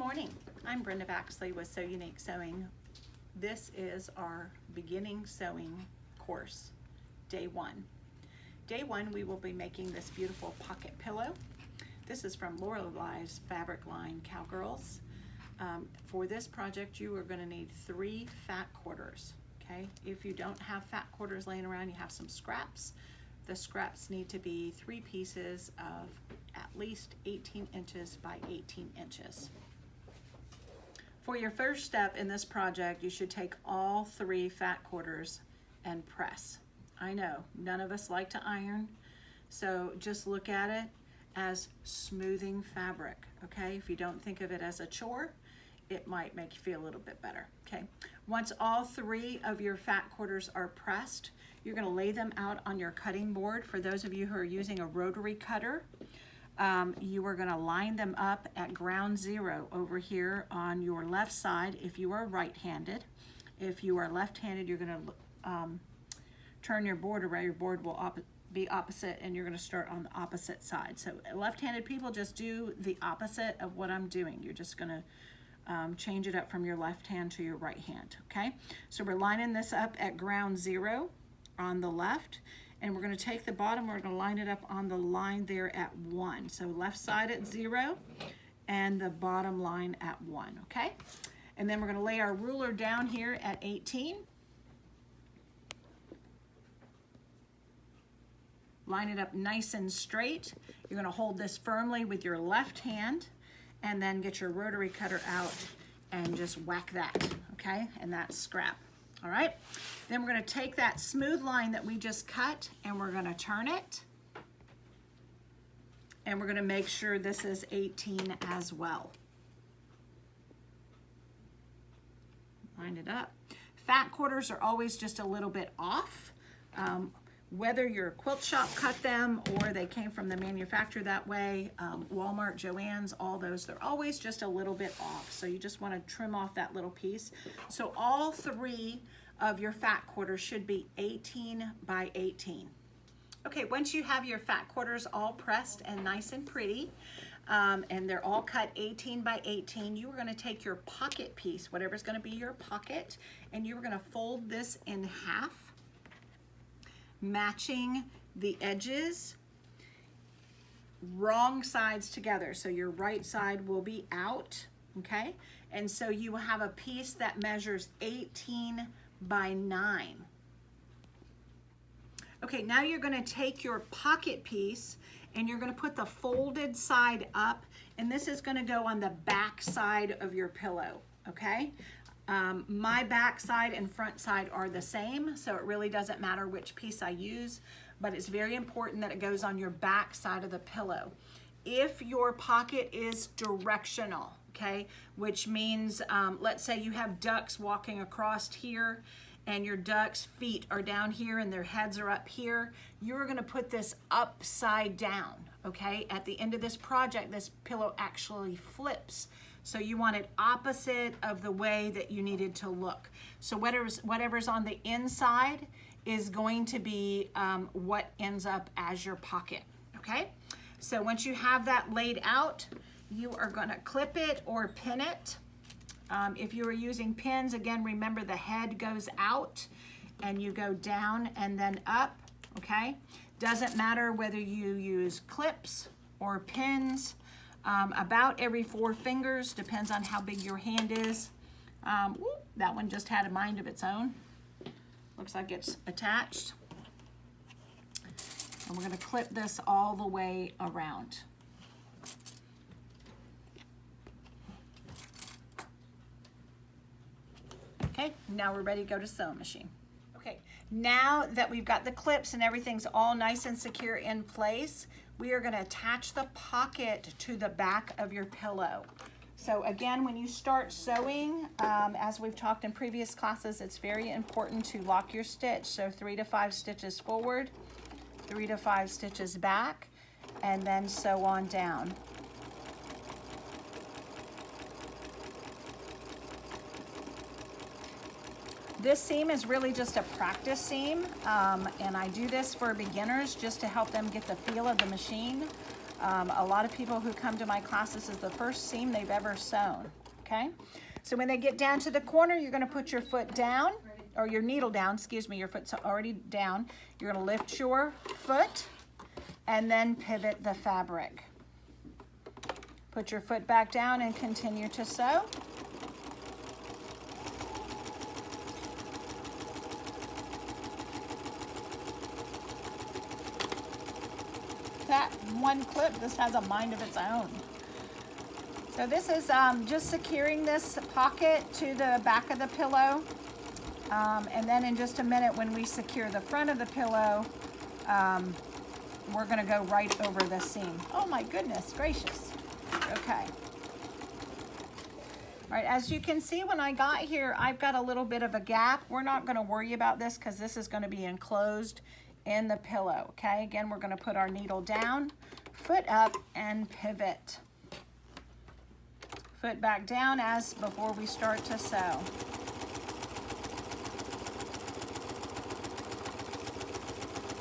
morning. I'm Brenda Baxley with Sew Unique Sewing. This is our beginning sewing course, day one. Day one, we will be making this beautiful pocket pillow. This is from Lorelai's fabric line, Cowgirls. For this project, you are going to need 3 fat quarters. Okay, if you don't have fat quarters laying around, you have some scraps. The scraps need to be 3 pieces of at least 18 inches by 18 inches. For your first step in this project, you should take all 3 fat quarters and press. I know, none of us like to iron, so just look at it as smoothing fabric, okay? If you don't think of it as a chore, it might make you feel a little bit better, okay? Once all 3 of your fat quarters are pressed, you're gonna lay them out on your cutting board. For those of you who are using a rotary cutter, you are gonna line them up at ground zero over here on your left side if you are right-handed. If you are left-handed, you're gonna turn your board around. Your board will be opposite, and you're gonna start on the opposite side. So left-handed people, just do the opposite of what I'm doing. You're just gonna change it up from your left hand to your right hand, okay? So we're lining this up at ground zero on the left, and we're gonna take the bottom, we're gonna line it up on the line there at 1. So left side at 0 and the bottom line at 1, okay? And then we're gonna lay our ruler down here at 18. Line it up nice and straight. You're gonna hold this firmly with your left hand and then get your rotary cutter out and just whack that, okay? And that's scrap. All right, then we're gonna take that smooth line that we just cut and we're gonna turn it. And we're gonna make sure this is 18 as well. Line it up. Fat quarters are always just a little bit off. Whether your quilt shop cut them or they came from the manufacturer that way, Walmart, Joann's, all those, they're always just a little bit off. So you just want to trim off that little piece. So all 3 of your fat quarters should be 18 by 18. Okay, once you have your fat quarters all pressed and nice and pretty, and they're all cut 18 by 18, you are going to take your pocket piece, whatever's going to be your pocket, and you are going to fold this in half, matching the edges, wrong sides together. So your right side will be out, okay? And so you will have a piece that measures 18 by 9. Okay, now you're gonna take your pocket piece and you're gonna put the folded side up, and this is gonna go on the back side of your pillow, okay? My back side and front side are the same, so it really doesn't matter which piece I use, but it's very important that it goes on your back side of the pillow. If your pocket is directional, okay, which means, let's say you have ducks walking across here and your ducks' feet are down here and their heads are up here, you're gonna put this upside down, okay? At the end of this project, this pillow actually flips. So you want it opposite of the way that you needed to look. So whatever's on the inside is going to be what ends up as your pocket, okay? So once you have that laid out, you are gonna clip it or pin it. If you are using pins, again, remember the head goes out and you go down and then up, okay? Doesn't matter whether you use clips or pins. About every 4 fingers, depends on how big your hand is. That one just had a mind of its own. Looks like it's attached. And we're gonna clip this all the way around. Okay, now we're ready to go to sewing machine. Okay, now that we've got the clips and everything's all nice and secure in place, we are gonna attach the pocket to the back of your pillow. So again, when you start sewing, as we've talked in previous classes, it's very important to lock your stitch. So 3 to 5 stitches forward, 3 to 5 stitches back, and then sew on down. This seam is really just a practice seam, and I do this for beginners just to help them get the feel of the machine. A lot of people who come to my class, this is the first seam they've ever sewn, okay? So when they get down to the corner, you're gonna put your foot down, or your needle down, excuse me, your foot's already down. You're gonna lift your foot and then pivot the fabric. Put your foot back down and continue to sew. That one clip, this has a mind of its own. So this is just securing this pocket to the back of the pillow. And then in just a minute, when we secure the front of the pillow, we're gonna go right over the seam. Oh my goodness gracious. Okay. All right, as you can see, when I got here, I've got a little bit of a gap. We're not gonna worry about this because this is gonna be enclosed in the pillow, okay? Again, we're gonna put our needle down, foot up, and pivot. Foot back down as before we start to sew.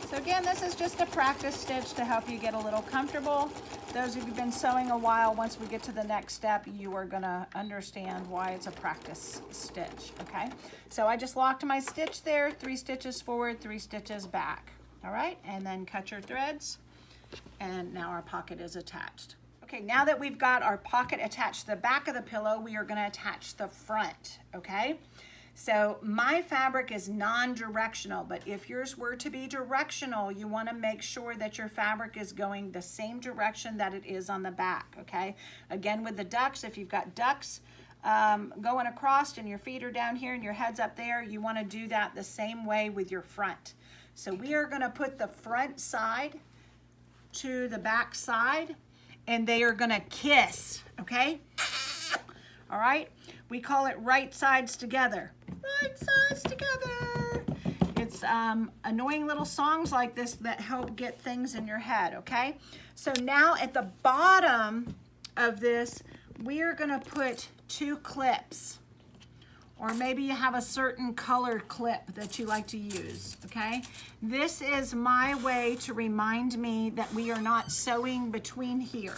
So again, this is just a practice stitch to help you get a little comfortable. Those of you who've been sewing a while, once we get to the next step, you are gonna understand why it's a practice stitch, okay? So I just locked my stitch there, 3 stitches forward, 3 stitches back, all right? And then cut your threads, and now our pocket is attached. Okay, now that we've got our pocket attached to the back of the pillow, we are gonna attach the front, okay? So my fabric is non-directional, but if yours were to be directional, you wanna make sure that your fabric is going the same direction that it is on the back, okay? Again, with the ducks, if you've got ducks going across and your feet are down here and your head's up there, you wanna do that the same way with your front. So we are gonna put the front side to the back side, and they are gonna kiss, okay? All right, we call it right sides together. Right sides together. It's annoying little songs like this that help get things in your head, okay? So now at the bottom of this, we are gonna put 2 clips, or maybe you have a certain colored clip that you like to use, okay? This is my way to remind me that we are not sewing between here.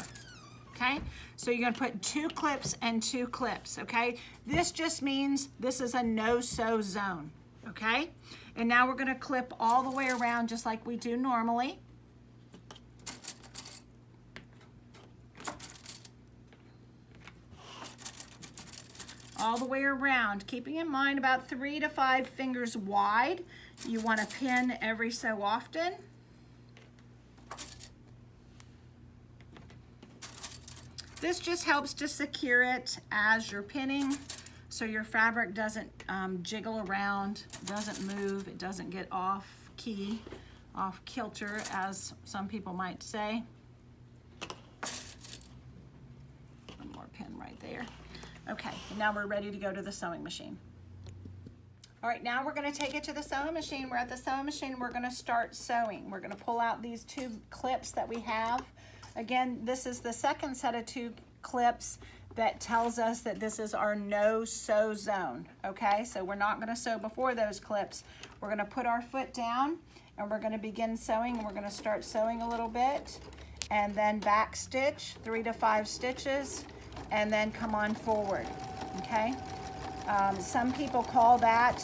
Okay, so you're gonna put 2 clips and 2 clips, okay? This just means this is a no-sew zone, okay? And now we're gonna clip all the way around just like we do normally. All the way around, keeping in mind about 3 to 5 fingers wide. You wanna pin every so often. This just helps to secure it as you're pinning so your fabric doesn't jiggle around, doesn't move, it doesn't get off key, off kilter, as some people might say. One more pin right there. Okay, now we're ready to go to the sewing machine. All right, now we're gonna take it to the sewing machine. We're at the sewing machine, we're gonna start sewing. We're gonna pull out these 2 clips that we have. Again, this is the second set of 2 clips that tells us that this is our no sew zone, okay? So we're not gonna sew before those clips. We're gonna put our foot down and we're gonna begin sewing, and we're gonna start sewing a little bit and then back stitch 3 to 5 stitches and then come on forward, okay? Some people call that,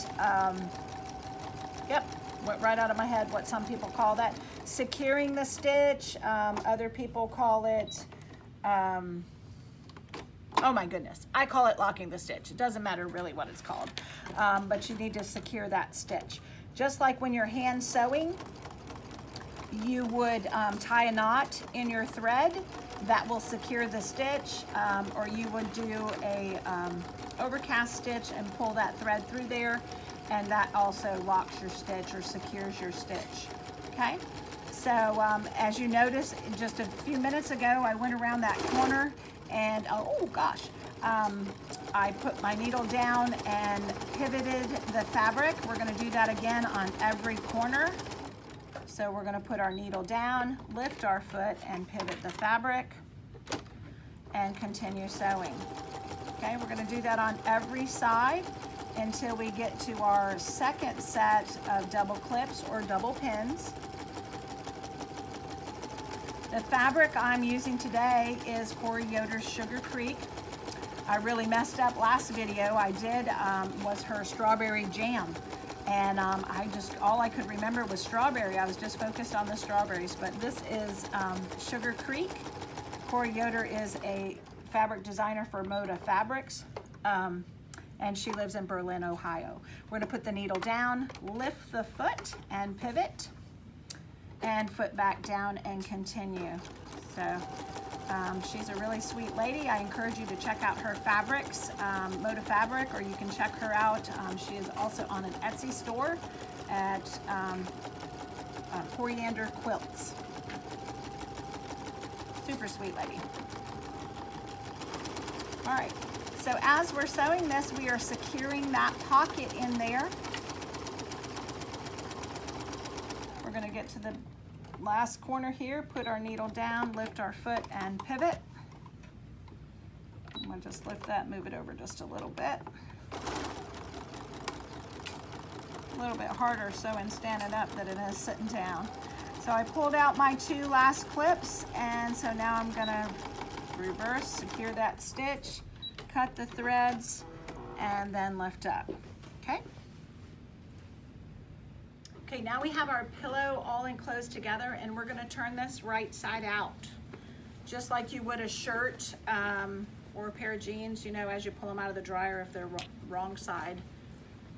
went right out of my head what some people call that, securing the stitch. Other people call it, oh my goodness, I call it locking the stitch. It doesn't matter really what it's called, but you need to secure that stitch. Just like when you're hand sewing, you would tie a knot in your thread that will secure the stitch, or you would do a overcast stitch and pull that thread through there, and that also locks your stitch or secures your stitch, okay? So as you notice, just a few minutes ago, I went around that corner and, oh gosh, I put my needle down and pivoted the fabric. We're gonna do that again on every corner. So we're gonna put our needle down, lift our foot, and pivot the fabric, and continue sewing. Okay, we're gonna do that on every side until we get to our second set of double clips or double pins. The fabric I'm using today is Corey Yoder's Sugar Creek. I really messed up last video. I did was her strawberry jam. And all I could remember was strawberry. I was just focused on the strawberries, but this is Sugar Creek. Corey Yoder is a fabric designer for Moda Fabrics, and she lives in Berlin, Ohio. We're gonna put the needle down, lift the foot and pivot, and foot back down and continue. So she's a really sweet lady. I encourage you to check out her fabrics, Moda Fabric, or you can check her out. She is also on an Etsy store at Coriander Quilts. Super sweet lady. All right, so as we're sewing this, we are securing that pocket in there. We're gonna get to the last corner here, put our needle down, lift our foot and pivot. I'm gonna just lift that, move it over just a little bit. A little bit harder sewing standing up than it is sitting down. So I pulled out my 2 last clips, and so now I'm gonna reverse, secure that stitch, cut the threads, and then lift up, okay? Okay, now we have our pillow all enclosed together, and we're gonna turn this right side out. Just like you would a shirt or a pair of jeans, you know, as you pull them out of the dryer, if they're wrong side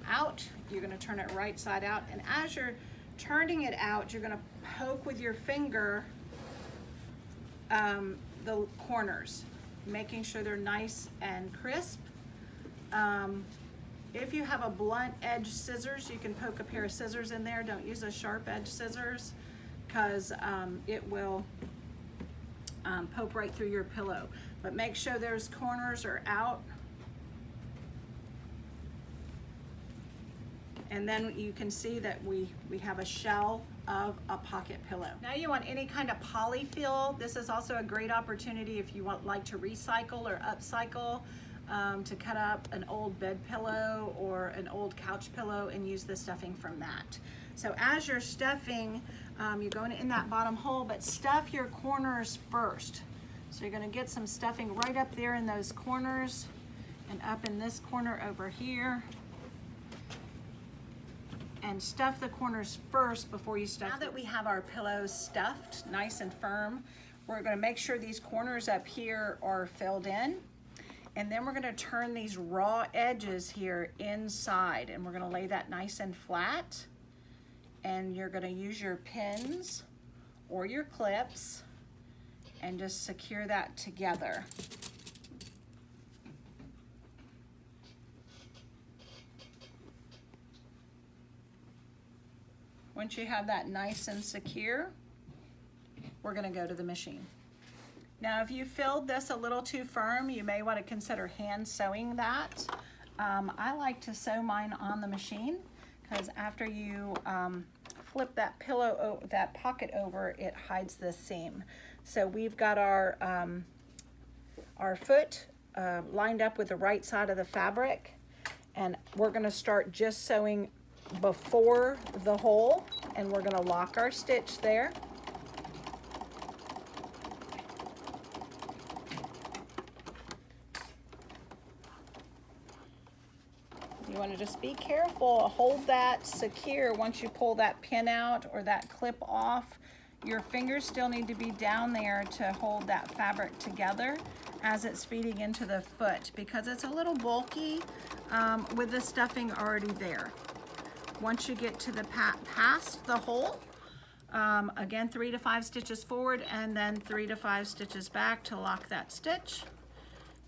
out, you're gonna turn it right side out. And as you're turning it out, you're gonna poke with your finger the corners, making sure they're nice and crisp. If you have a blunt edge scissors, you can poke a pair of scissors in there. Don't use a sharp edge scissors because it will poke right through your pillow. But make sure those corners are out. And then you can see that we have a shell of a pocket pillow. Now you want any kind of polyfill. This is also a great opportunity if you like to recycle or upcycle. To cut up an old bed pillow or an old couch pillow and use the stuffing from that. So as you're stuffing, you're going in that bottom hole, but stuff your corners first. So you're gonna get some stuffing right up there in those corners and up in this corner over here. And stuff the corners first before you stuff. Now that we have our pillows stuffed nice and firm, we're gonna make sure these corners up here are filled in. And then we're gonna turn these raw edges here inside, and we're gonna lay that nice and flat. And you're gonna use your pins or your clips and just secure that together. Once you have that nice and secure, we're gonna go to the machine. Now, if you filled this a little too firm, you may want to consider hand sewing that. I like to sew mine on the machine because after you flip that pillow, that pocket over, it hides the seam. So we've got our foot lined up with the right side of the fabric, and we're going to start just sewing before the hole, and we're going to lock our stitch there. You want to just be careful, hold that secure. Once you pull that pin out or that clip off, your fingers still need to be down there to hold that fabric together as it's feeding into the foot because it's a little bulky with the stuffing already there. Once you get to the past the hole, again 3 to 5 stitches forward and then 3 to 5 stitches back to lock that stitch.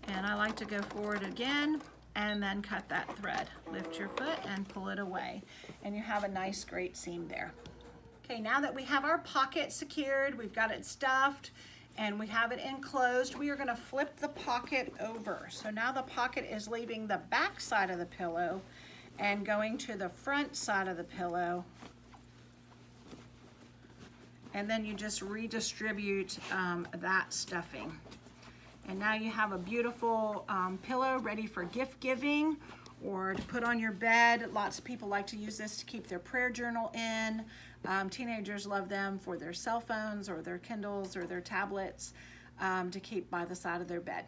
And I like to go forward again and then cut that thread. Lift your foot and pull it away. And you have a nice, great seam there. Okay, now that we have our pocket secured, we've got it stuffed, and we have it enclosed, we are gonna flip the pocket over. So now the pocket is leaving the back side of the pillow and going to the front side of the pillow. And then you just redistribute that stuffing. And now you have a beautiful pillow ready for gift giving or to put on your bed. Lots of people like to use this to keep their prayer journal in. Teenagers love them for their cell phones or their Kindles or their tablets to keep by the side of their bed.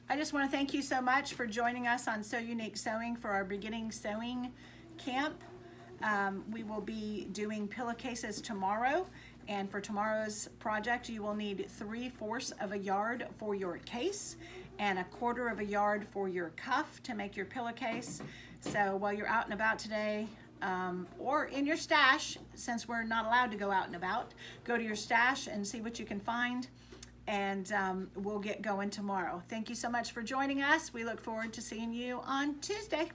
I just want to thank you so much for joining us on So Unique Sewing for our beginning sewing camp. We will be doing pillowcases tomorrow, and for tomorrow's project you will need 3/4 of a yard for your case and 1/4 of a yard for your cuff to make your pillowcase. So while you're out and about today, or in your stash, since we're not allowed to go out and about, go to your stash and see what you can find, and we'll get going tomorrow. Thank you so much for joining us. We look forward to seeing you on Tuesday.